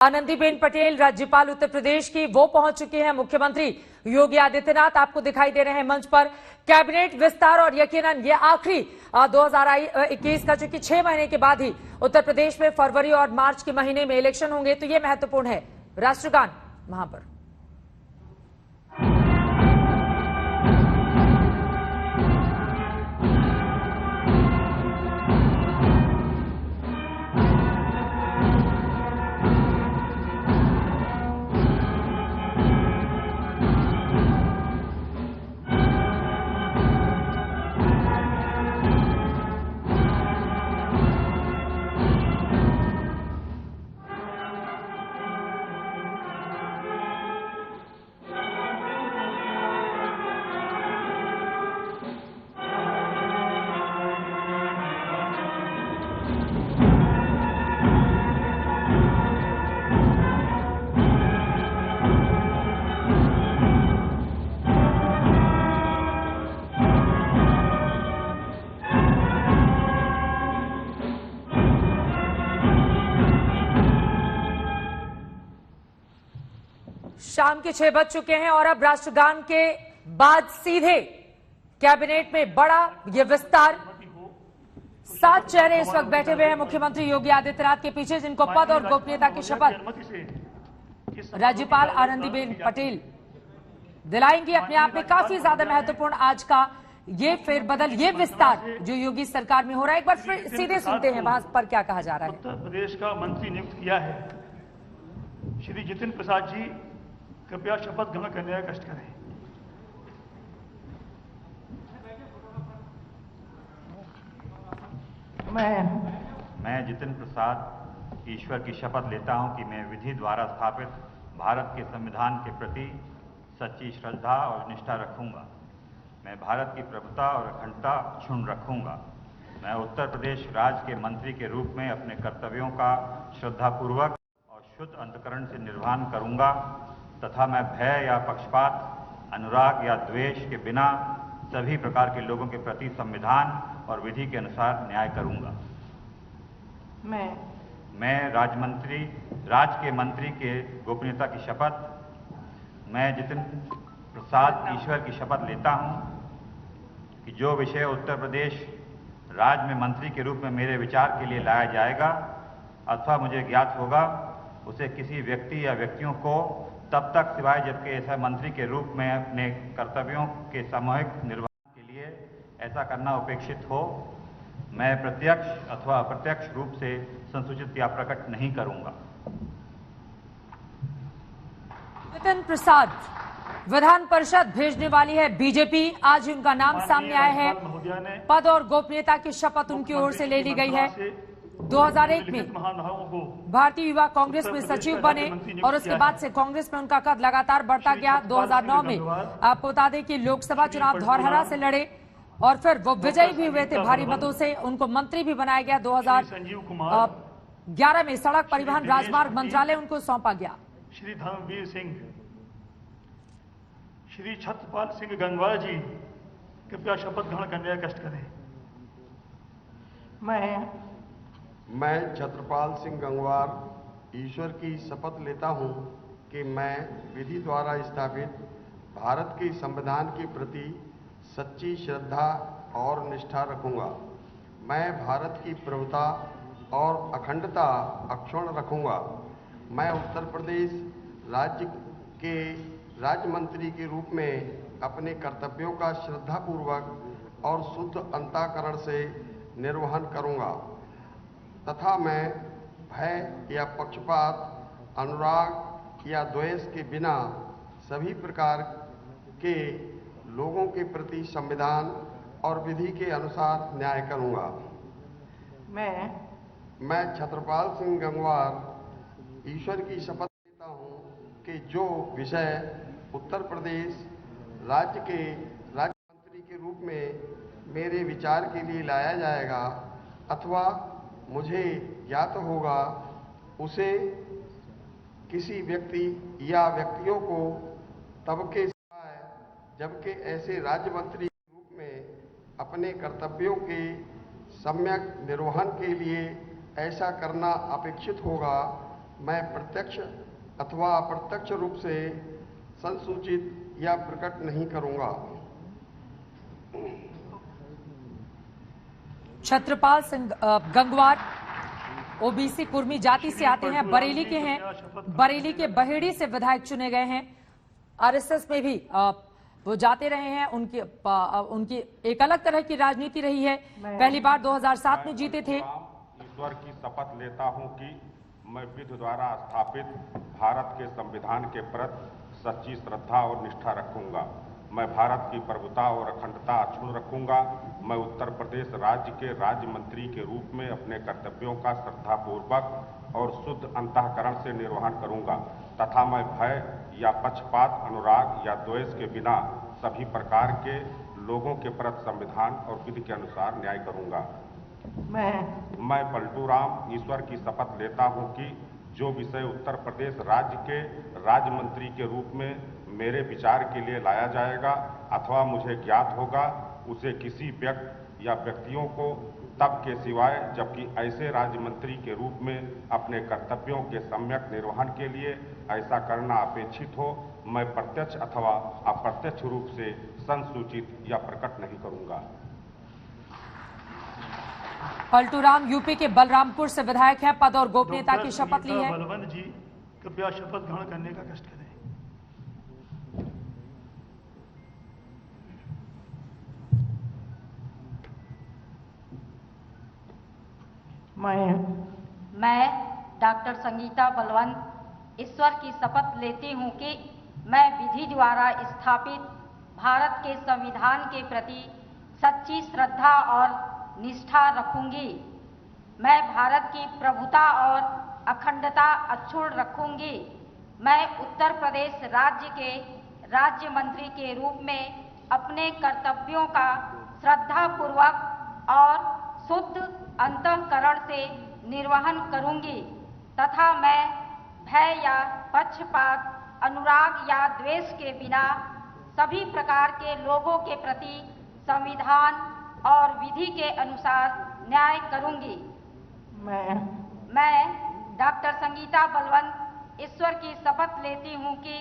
आनंदीबेन पटेल राज्यपाल उत्तर प्रदेश की वो पहुंच चुके हैं। मुख्यमंत्री योगी आदित्यनाथ आपको दिखाई दे रहे हैं मंच पर। कैबिनेट विस्तार और यकीनन ये आखिरी 2021 का, चूंकि 6 महीने के बाद ही उत्तर प्रदेश में फरवरी और मार्च के महीने में इलेक्शन होंगे, तो ये महत्वपूर्ण है। राष्ट्रगान वहां पर शाम के 6 बज चुके हैं और अब राष्ट्रगान के बाद सीधे कैबिनेट में बड़ा ये विस्तार। 7 चेहरे इस वक्त बैठे हुए हैं मुख्यमंत्री योगी आदित्यनाथ के पीछे, जिनको पद और गोपनीयता की शपथ राज्यपाल आनंदीबेन पटेल दिलाएंगी। अपने आप में काफी ज्यादा महत्वपूर्ण आज का ये फेरबदल, ये विस्तार जो योगी सरकार में हो रहा है। एक बार फिर सीधे सुनते हैं वहां पर क्या कहा जा रहा है। उत्तर प्रदेश का मंत्री नियुक्त किया है श्री जितिन प्रसाद जी, कृपया शपथ ग्रहण करने का कष्ट करें। मैं जितिन प्रसाद ईश्वर की शपथ लेता हूं कि मैं विधि द्वारा स्थापित भारत के संविधान के प्रति सच्ची श्रद्धा और निष्ठा रखूंगा। मैं भारत की प्रभुता और अखंडता क्षुण्ण रखूंगा। मैं उत्तर प्रदेश राज्य के मंत्री के रूप में अपने कर्तव्यों का श्रद्धापूर्वक और शुद्ध अंतःकरण से निर्वहन करूंगा तथा मैं भय या पक्षपात, अनुराग या द्वेष के बिना सभी प्रकार के लोगों के प्रति संविधान और विधि के अनुसार न्याय करूंगा। मैं राज्य के मंत्री के गोपनीयता की शपथ, मैं जितिन प्रसाद ईश्वर की शपथ लेता हूं कि जो विषय उत्तर प्रदेश राज्य में मंत्री के रूप में मेरे विचार के लिए लाया जाएगा अथवा मुझे ज्ञात होगा, उसे किसी व्यक्ति या व्यक्तियों को तब तक सिवाय जबकि ऐसा मंत्री के रूप में अपने कर्तव्यों के सामूहिक निर्वहन के लिए ऐसा करना अपेक्षित हो, मैं प्रत्यक्ष अथवा अप्रत्यक्ष रूप से संसूचित या प्रकट नहीं करूंगा। जितिन प्रसाद विधान परिषद भेजने वाली है बीजेपी। आज उनका नाम सामने आया है। पद और गोपनीयता की शपथ उनकी ओर से ले ली गई है। 2001 में भारतीय युवा कांग्रेस में सचिव बने और उसके बाद से कांग्रेस में उनका कद लगातार बढ़ता गया। 2009 में आपको बता दें कि लोकसभा चुनाव धौरहरा से लड़े और फिर वो विजयी भी हुए थे भारी मतों से। उनको मंत्री भी बनाया गया। 2011 में सड़क परिवहन राजमार्ग मंत्रालय उनको सौंपा गया। श्री धर्मवीर सिंह, श्री छत्रपाल सिंह गंगवार जी, कृपया शपथ ग्रहण करने का कष्ट करें। मैं छत्रपाल सिंह गंगवार ईश्वर की शपथ लेता हूं कि मैं विधि द्वारा स्थापित भारत के संविधान के प्रति सच्ची श्रद्धा और निष्ठा रखूंगा। मैं भारत की प्रभुता और अखंडता अक्षुण्ण रखूंगा। मैं उत्तर प्रदेश राज्य के राज्य मंत्री के रूप में अपने कर्तव्यों का श्रद्धापूर्वक और शुद्ध अंतःकरण से निर्वहन करूंगा तथा मैं भय या पक्षपात, अनुराग या द्वेष के बिना सभी प्रकार के लोगों के प्रति संविधान और विधि के अनुसार न्याय करूंगा। मैं छत्रपाल सिंह गंगवार ईश्वर की शपथ लेता हूं कि जो विषय उत्तर प्रदेश राज्य के राज्य मंत्री के रूप में मेरे विचार के लिए लाया जाएगा अथवा मुझे ज्ञात होगा, उसे किसी व्यक्ति या व्यक्तियों को तब के सिवाय जबकि ऐसे राज्य मंत्री के रूप में अपने कर्तव्यों के सम्यक निर्वहन के लिए ऐसा करना अपेक्षित होगा, मैं प्रत्यक्ष अथवा अप्रत्यक्ष रूप से संसूचित या प्रकट नहीं करूंगा। छत्रपाल सिंह गंगवार ओबीसी कुर्मी जाति से आते हैं, बरेली के हैं, बरेली के बहेड़ी से विधायक चुने गए हैं। आरएसएस में भी वो जाते रहे हैं। उनकी एक अलग तरह की राजनीति रही है। पहली बार 2007 में जीते थे। ईश्वर की शपथ लेता हूं कि मैं विधि द्वारा स्थापित भारत के संविधान के प्रति सच्ची श्रद्धा और निष्ठा रखूंगा। मैं भारत की प्रभुता और अखंडता अक्षुण्ण रखूंगा। मैं उत्तर प्रदेश राज्य के राज्य मंत्री के रूप में अपने कर्तव्यों का श्रद्धापूर्वक और शुद्ध अंतःकरण से निर्वहन करूंगा तथा मैं भय या पक्षपात, अनुराग या द्वेष के बिना सभी प्रकार के लोगों के प्रति संविधान और विधि के अनुसार न्याय करूंगा। मैं पलटू राम ईश्वर की शपथ लेता हूं कि जो विषय उत्तर प्रदेश राज्य के राज्य मंत्री के रूप में मेरे विचार के लिए लाया जाएगा अथवा मुझे ज्ञात होगा, उसे किसी व्यक्ति या व्यक्तियों को तब के सिवाय जबकि ऐसे राज्य मंत्री के रूप में अपने कर्तव्यों के सम्यक निर्वहन के लिए ऐसा करना अपेक्षित हो, मैं प्रत्यक्ष अथवा अप्रत्यक्ष रूप से संसूचित या प्रकट नहीं करूंगा। पलटू राम यूपी के बलरामपुर से विधायक हैं, पद और गोपनीयता की शपथ ली है। बलवंत जी कृपया शपथ ग्रहण करने का कष्ट करें। मैं डॉक्टर संगीता बलवंत ईश्वर की शपथ लेती हूँ कि मैं विधि द्वारा स्थापित भारत के संविधान के प्रति सच्ची श्रद्धा और निष्ठा रखूंगी। मैं भारत की प्रभुता और अखंडता अक्षुण्ण रखूंगी। मैं उत्तर प्रदेश राज्य के राज्य मंत्री के रूप में अपने कर्तव्यों का श्रद्धापूर्वक और शुद्ध अंतःकरण से निर्वहन करूंगी तथा मैं भय या पक्षपात, अनुराग या द्वेष के बिना सभी प्रकार के लोगों के प्रति संविधान और विधि के अनुसार न्याय करूंगी। मैं डॉक्टर संगीता बलवंत ईश्वर की शपथ लेती हूं कि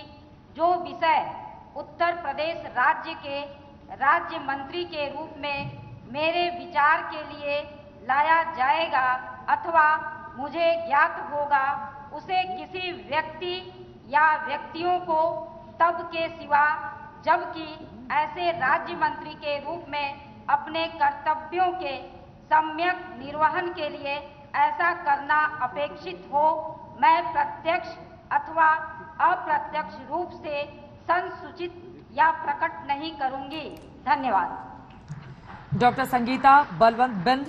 जो विषय उत्तर प्रदेश राज्य के राज्य मंत्री के रूप में मेरे विचार के लिए लाया जाएगा अथवा मुझे ज्ञात होगा, उसे किसी व्यक्ति या व्यक्तियों को तब के सिवा जबकि ऐसे राज्य मंत्री के रूप में अपने कर्तव्यों के सम्यक निर्वहन के लिए ऐसा करना अपेक्षित हो, मैं प्रत्यक्ष अथवा अप्रत्यक्ष रूप से संसूचित या प्रकट नहीं करूंगी। धन्यवाद। डॉक्टर संगीता बलवंत बिंद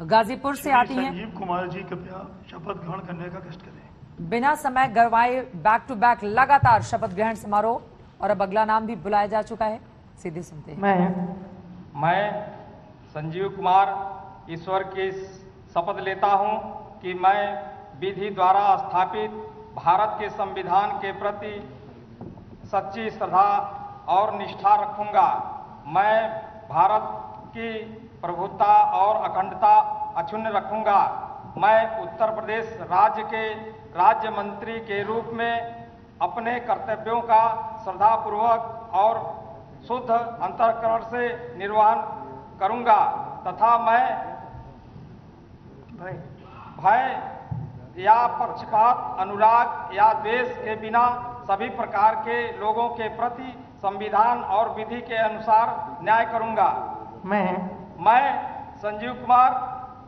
गाजीपुर से आती हैं। संजीव कुमार जी कृपया शपथ ग्रहण करने का कष्ट करें। बिना समय गंवाए बैक टू बैक लगातार शपथ ग्रहण समारोह और अब अगला नाम भी बुलाया जा चुका है। सीधे सुनते हैं। मैं संजीव कुमार ईश्वर की शपथ लेता हूं कि मैं विधि द्वारा स्थापित भारत के संविधान के प्रति सच्ची श्रद्धा और निष्ठा रखूंगा। मैं भारत की प्रभुता और अखंडता अक्षुण्ण रखूंगा। मैं उत्तर प्रदेश राज्य के राज्य मंत्री के रूप में अपने कर्तव्यों का श्रद्धापूर्वक और शुद्ध अंतःकरण से निर्वहन करूंगा तथा मैं भय या पक्षपात, अनुराग या द्वेष के बिना सभी प्रकार के लोगों के प्रति संविधान और विधि के अनुसार न्याय करूंगा। मैं संजीव कुमार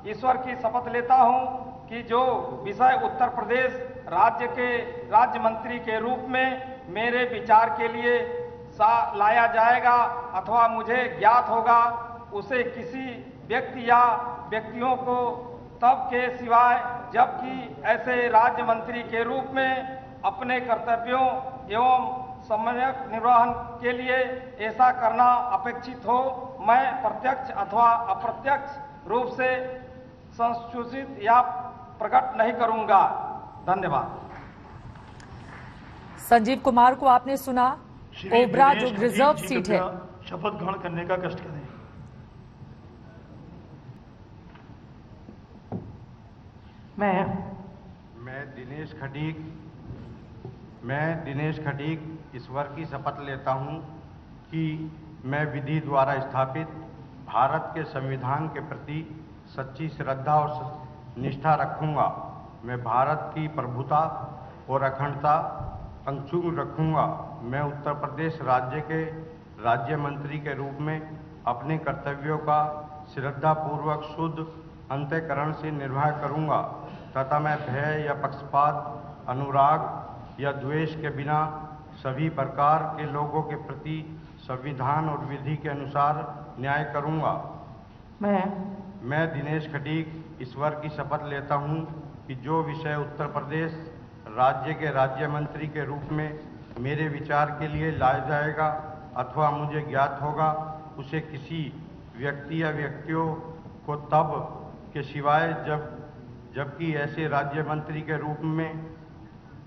ईश्वर की शपथ लेता हूं कि जो विषय उत्तर प्रदेश राज्य के राज्य मंत्री के रूप में मेरे विचार के लिए लाया जाएगा अथवा मुझे ज्ञात होगा, उसे किसी व्यक्ति या व्यक्तियों को तब के सिवाय जबकि ऐसे राज्य मंत्री के रूप में अपने कर्तव्यों एवं सम्यक निर्वहन के लिए ऐसा करना अपेक्षित हो, मैं प्रत्यक्ष अथवा अप्रत्यक्ष रूप से संसूचित या प्रकट नहीं करूंगा। धन्यवाद। संजीव कुमार को आपने सुना। ओबरा जो रिजर्व सीट है, शपथ ग्रहण करने का कष्ट करें। मैं दिनेश खटीक ईश्वर की शपथ लेता हूं कि मैं विधि द्वारा स्थापित भारत के संविधान के प्रति सच्ची श्रद्धा और निष्ठा रखूंगा। मैं भारत की प्रभुता और अखंडता अक्षुण्ण रखूंगा। मैं उत्तर प्रदेश राज्य के राज्य मंत्री के रूप में अपने कर्तव्यों का श्रद्धापूर्वक शुद्ध अंतःकरण से निर्वाह करूंगा तथा मैं भय या पक्षपात, अनुराग या द्वेष के बिना सभी प्रकार के लोगों के प्रति संविधान और विधि के अनुसार न्याय करूंगा। मैं दिनेश खटीक ईश्वर की शपथ लेता हूं कि जो विषय उत्तर प्रदेश राज्य के राज्य मंत्री के रूप में मेरे विचार के लिए लाया जाएगा अथवा मुझे ज्ञात होगा, उसे किसी व्यक्ति या व्यक्तियों को तब के सिवाय जबकि ऐसे राज्य मंत्री के रूप में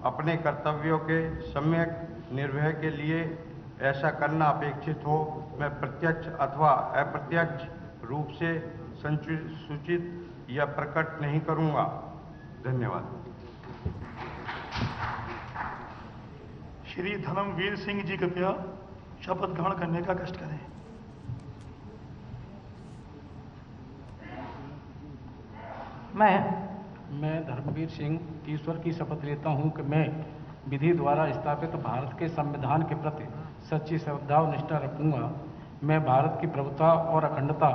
अपने कर्तव्यों के सम्यक निर्वहन के लिए ऐसा करना अपेक्षित हो, मैं प्रत्यक्ष अथवा अप्रत्यक्ष रूप से सूचित या प्रकट नहीं करूंगा। धन्यवाद। श्री धर्मवीर सिंह जी कृपया शपथ ग्रहण करने का कष्ट करें। मैं धर्मवीर सिंह ईश्वर की शपथ लेता हूं कि मैं विधि द्वारा स्थापित भारत के संविधान के प्रति सच्ची श्रद्धा और निष्ठा रखूंगा। मैं भारत की प्रभुता और अखंडता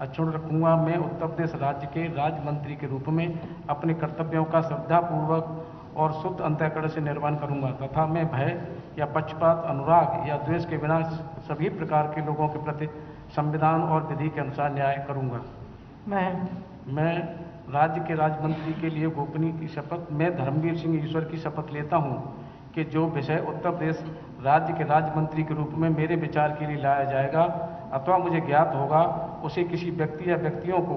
अक्षुण्ण रखूंगा। मैं उत्तर प्रदेश राज्य के राज्य मंत्री के रूप में अपने कर्तव्यों का श्रद्धापूर्वक और शुद्ध अंतःकरण से निर्वहन करूंगा तथा मैं भय या पक्षपात, अनुराग या द्वेष के बिना सभी प्रकार के लोगों के प्रति संविधान और विधि के अनुसार न्याय करूंगा। मैं राज्य के राज्य मंत्री के लिए गोपनीय की शपथ मैं धर्मवीर सिंह ईश्वर की शपथ लेता हूं कि जो विषय उत्तर प्रदेश राज्य के राज्य मंत्री के रूप में मेरे विचार के लिए लाया जाएगा अथवा मुझे ज्ञात होगा, उसे किसी व्यक्ति या व्यक्तियों को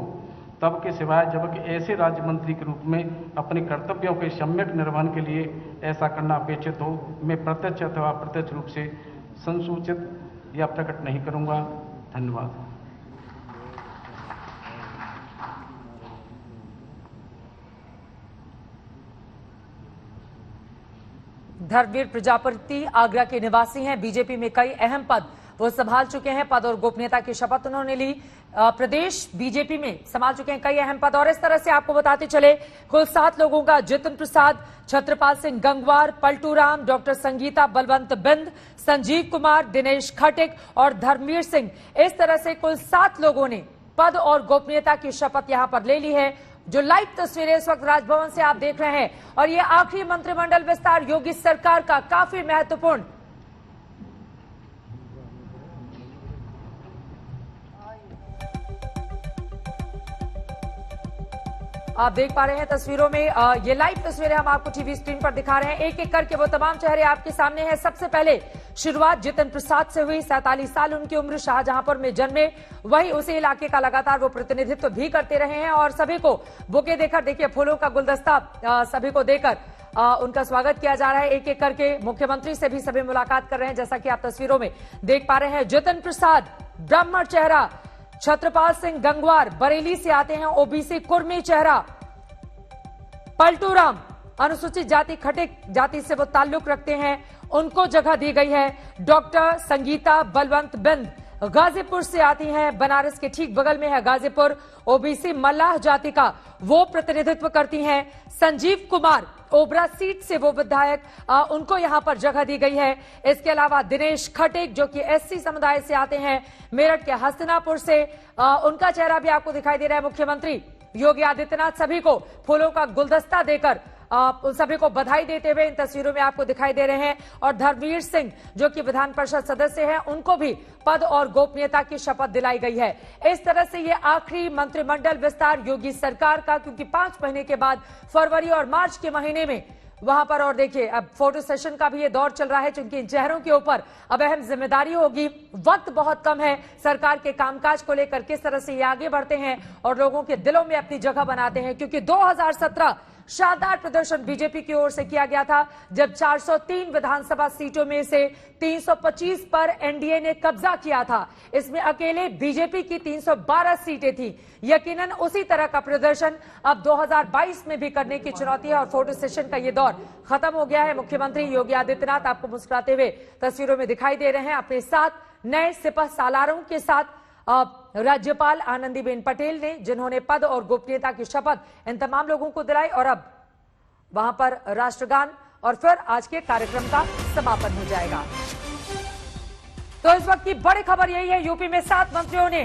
तब के सिवाय जबकि ऐसे राज्य मंत्री के रूप में अपने कर्तव्यों के सम्यक निर्वहन के लिए ऐसा करना अपेक्षित हो, मैं प्रत्यक्ष अथवा अप्रत्यक्ष रूप से संसूचित या प्रकट नहीं करूंगा। धन्यवाद। धर्मवीर प्रजापति आगरा के निवासी हैं। बीजेपी में कई अहम पद वो संभाल चुके हैं। पद और गोपनीयता की शपथ उन्होंने ली। प्रदेश बीजेपी में संभाल चुके हैं कई अहम पद। और इस तरह से आपको बताते चले कुल 7 लोगों का जितिन प्रसाद, छत्रपाल सिंह गंगवार, पलटू राम, डॉक्टर संगीता बलवंत बिंद, संजीव कुमार, दिनेश खटीक और धर्मवीर सिंह, इस तरह से कुल 7 लोगों ने पद और गोपनीयता की शपथ यहां पर ले ली है। जो लाइव तस्वीरें इस वक्त राजभवन से आप देख रहे हैं और ये आखिरी मंत्रिमंडल विस्तार योगी सरकार का काफी महत्वपूर्ण। आप देख पा रहे हैं तस्वीरों में, ये लाइव तस्वीरें हम आपको टीवी स्क्रीन पर दिखा रहे हैं। एक एक करके वो तमाम चेहरे आपके सामने हैं। सबसे पहले शुरुआत जितिन प्रसाद से हुई। 47 साल उनकी उम्र, शाहजहांपुर में जन्मे, वही उसी इलाके का लगातार वो प्रतिनिधित्व भी करते रहे हैं और सभी को बुके देकर, देखिए फूलों का गुलदस्ता सभी को देकर उनका स्वागत किया जा रहा है। एक एक करके मुख्यमंत्री से भी सभी मुलाकात कर रहे हैं, जैसा कि आप तस्वीरों में देख पा रहे हैं। जितिन प्रसाद ब्राह्मण चेहरा, छत्रपाल सिंह गंगवार बरेली से आते हैं, ओबीसी कुर्मी चेहरा, पलटू राम अनुसूचित जाति खटीक जाति से वो ताल्लुक रखते हैं, उनको जगह दी गई है। डॉक्टर संगीता बलवंत बिंद गाजीपुर से आती हैं, बनारस के ठीक बगल में है गाजीपुर, ओबीसी मल्लाह जाति का वो प्रतिनिधित्व करती हैं। संजीव कुमार ओबरा सीट से वो विधायक, उनको यहां पर जगह दी गई है। इसके अलावा दिनेश खटीक जो कि एससी समुदाय से आते हैं, मेरठ के हस्तिनापुर से, उनका चेहरा भी आपको दिखाई दे रहा है। मुख्यमंत्री योगी आदित्यनाथ सभी को फूलों का गुलदस्ता देकर उन सभी को बधाई देते हुए इन तस्वीरों में आपको दिखाई दे रहे हैं। और धर्मवीर सिंह जो कि विधान परिषद सदस्य हैं, उनको भी पद और गोपनीयता की शपथ दिलाई गई है। इस तरह से ये आखिरी मंत्रिमंडल विस्तार योगी सरकार का, क्योंकि 5 महीने के बाद फरवरी और मार्च के महीने में वहां पर, और देखिए अब फोटो सेशन का भी ये दौर चल रहा है, क्योंकि इन चेहरों के ऊपर अब अहम जिम्मेदारी होगी। वक्त बहुत कम है सरकार के कामकाज को लेकर, किस तरह से ये आगे बढ़ते हैं और लोगों के दिलों में अपनी जगह बनाते हैं, क्योंकि 2017 शानदार प्रदर्शन बीजेपी की ओर से किया गया था, जब 403 विधानसभा सीटों में से 325 पर एनडीए ने कब्जा किया था। इसमें अकेले बीजेपी की 312 सीटें थी। यकीनन उसी तरह का प्रदर्शन अब 2022 में भी करने की चुनौती है और फोटो सेशन का ये दौर खत्म हो गया है। मुख्यमंत्री योगी आदित्यनाथ आपको मुस्कुराते हुए तस्वीरों में दिखाई दे रहे हैं, अपने साथ नए सिपह सालारों के साथ राज्यपाल आनंदीबेन पटेल ने, जिन्होंने पद और गोपनीयता की शपथ इन तमाम लोगों को दिलाई और अब वहां पर राष्ट्रगान और फिर आज के कार्यक्रम का समापन हो जाएगा। तो इस वक्त की बड़ी खबर यही है, यूपी में 7 मंत्रियों ने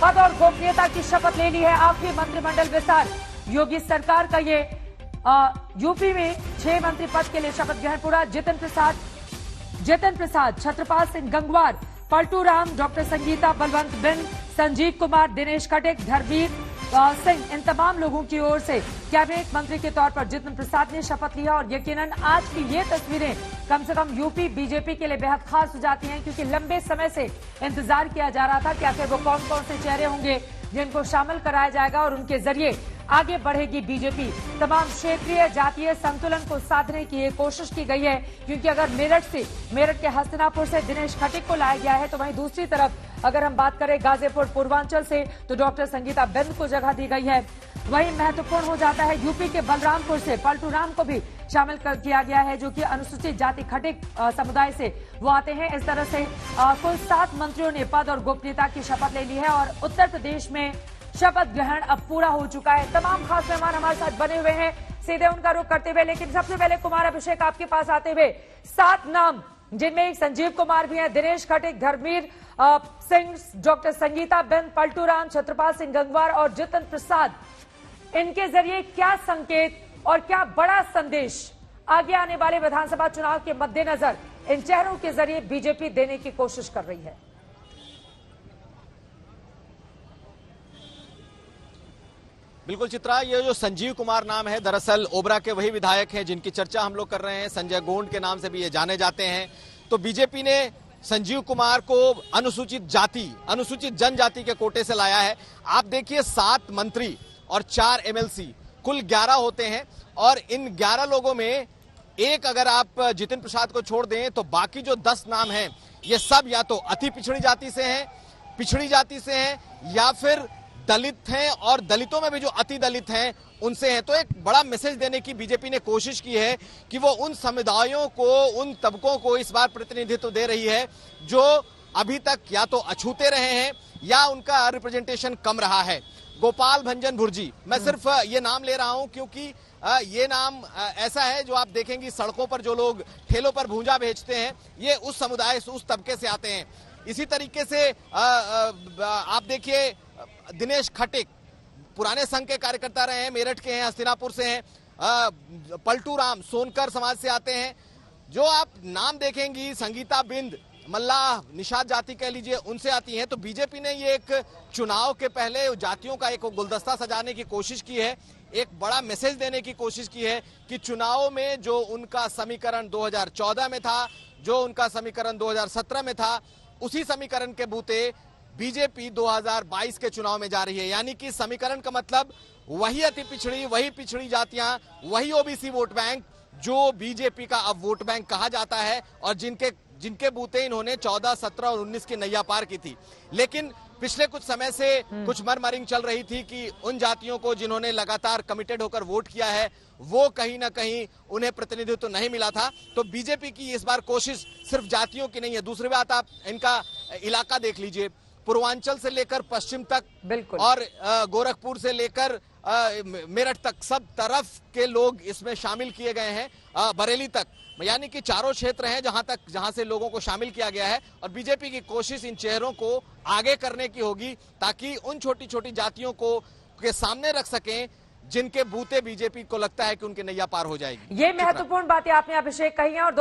पद और गोपनीयता की शपथ ले ली है। आखिरी मंत्रिमंडल विस्तार योगी सरकार का ये यूपी में 6 मंत्री पद के लिए शपथ ग्रहण पूरा। जितिन प्रसाद, छत्रपाल सिंह गंगवार, पलटू राम, डॉक्टर संगीता बलवंत बिन, संजीव कुमार, दिनेश खटिक, धर्मवीर सिंह, इन तमाम लोगों की ओर से कैबिनेट मंत्री के तौर पर जितिन प्रसाद ने शपथ लिया। और यकीनन आज की ये तस्वीरें कम से कम यूपी बीजेपी के लिए बेहद खास हो जाती हैं, क्योंकि लंबे समय से इंतजार किया जा रहा था कि आखिर वो कौन कौन से चेहरे होंगे जिनको शामिल कराया जाएगा और उनके जरिए आगे बढ़ेगी बीजेपी। तमाम क्षेत्रीय जातीय संतुलन को साधने की कोशिश की गई है, क्योंकि अगर मेरठ के हस्तिनापुर से दिनेश खटिक को लाया गया है, तो वहीं दूसरी तरफ अगर हम बात करें गाजीपुर पूर्वांचल से तो डॉक्टर संगीता बिंद को जगह दी गई है। वहीं महत्वपूर्ण हो जाता है यूपी के बलरामपुर से पलटू राम को भी शामिल किया गया है, जो कि अनुसूचित जाति खटिक समुदाय से वो आते हैं। इस तरह से कुल 7 मंत्रियों ने पद और गोपनीयता की शपथ ले ली है और उत्तर प्रदेश में शपथ ग्रहण अब पूरा हो चुका है। तमाम खास मेहमान हमारे साथ बने हुए हैं, सीधे उनका रुख करते हुए, लेकिन सबसे पहले कुमार अभिषेक आपके पास आते हुए 7 नाम, जिनमें एक संजीव कुमार भी हैं, दिनेश खटिक, धर्मवीर सिंह, डॉक्टर संगीता बिंद, पलटू राम, छत्रपाल सिंह गंगवार और जितिन प्रसाद, इनके जरिए क्या संकेत और क्या बड़ा संदेश आगे आने वाले विधानसभा चुनाव के मद्देनजर इन चेहरों के जरिए बीजेपी देने की कोशिश कर रही है? बिल्कुल चित्रा, ये जो संजीव कुमार नाम है, दरअसल ओबरा के वही विधायक हैं जिनकी चर्चा हम लोग कर रहे हैं। संजय गोंड के नाम से भी ये जाने जाते हैं। तो बीजेपी ने संजीव कुमार को अनुसूचित जनजाति के कोटे से लाया है। आप देखिए 7 मंत्री और 4 एमएलसी, कुल 11 होते हैं और इन 11 लोगों में एक अगर आप जितिन प्रसाद को छोड़ दें तो बाकी जो 10 नाम हैं ये सब या तो अति पिछड़ी जाति से हैं या फिर दलित हैं और दलितों में भी जो अति दलित हैं उनसे हैं। तो एक बड़ा मैसेज देने की बीजेपी ने कोशिश की है कि वो उन समुदायों को, उन तबकों को इस बार प्रतिनिधित्व दे रही है जो अभी तक या तो अछूते रहे हैं या उनका रिप्रेजेंटेशन कम रहा है। गोपाल भंजन भुर्जी, मैं सिर्फ ये नाम ले रहा हूं क्योंकि ये नाम ऐसा है जो आप देखेंगे सड़कों पर जो लोग ठेलों पर भूंजा बेचते हैं, ये उस समुदाय से, उस तबके से आते हैं। इसी तरीके से आप देखिए दिनेश खटिक पुराने संघ के कार्यकर्ता रहे हैं, मेरठ के हैं, हस्तिनापुर से हैं। पलटू राम सोनकर समाज से आते हैं। जो आप नाम देखेंगी, संगीता बिंद मल्लाह निषाद जाति कह लीजिए, उनसे आती हैं। तो बीजेपी ने ये एक चुनाव के पहले जातियों का एक गुलदस्ता सजाने की कोशिश की है, एक बड़ा मैसेज देने की कोशिश की है कि चुनाव में जो उनका समीकरण 2014 में था, जो उनका समीकरण 2017 में था, उसी समीकरण के बूते बीजेपी 2022 के चुनाव में जा रही है। यानी कि समीकरण का मतलब वही अति पिछड़ी, वही पिछड़ी जातियां, वही ओबीसी वोट बैंक जो बीजेपी का अब वोट बैंक कहा जाता है और जिनके बूते इन्होंने 14, 17 और 19 की नैया पार की थी। लेकिन पिछले कुछ समय से कुछ मरमरिंग चल रही थी कि उन जातियों को जिन्होंने लगातार कमिटेड होकर वोट किया है वो कहीं ना कहीं उन्हें प्रतिनिधित्व नहीं मिला था। तो बीजेपी की इस बार कोशिश सिर्फ जातियों की नहीं है। दूसरी बात, आप इनका इलाका देख लीजिए, पूर्वांचल से लेकर पश्चिम तक, बिल्कुल, और गोरखपुर से लेकर मेरठ तक सब तरफ के लोग इसमें शामिल किए गए हैं, बरेली तक, यानी कि चारों क्षेत्र हैं जहां से लोगों को शामिल किया गया है। और बीजेपी की कोशिश इन चेहरों को आगे करने की होगी ताकि उन छोटी छोटी जातियों को के सामने रख सकें जिनके बूते बीजेपी को लगता है कि उनकी नैया पार हो जाएगी। ये महत्वपूर्ण बातें आपने अभिषेक कही हैं और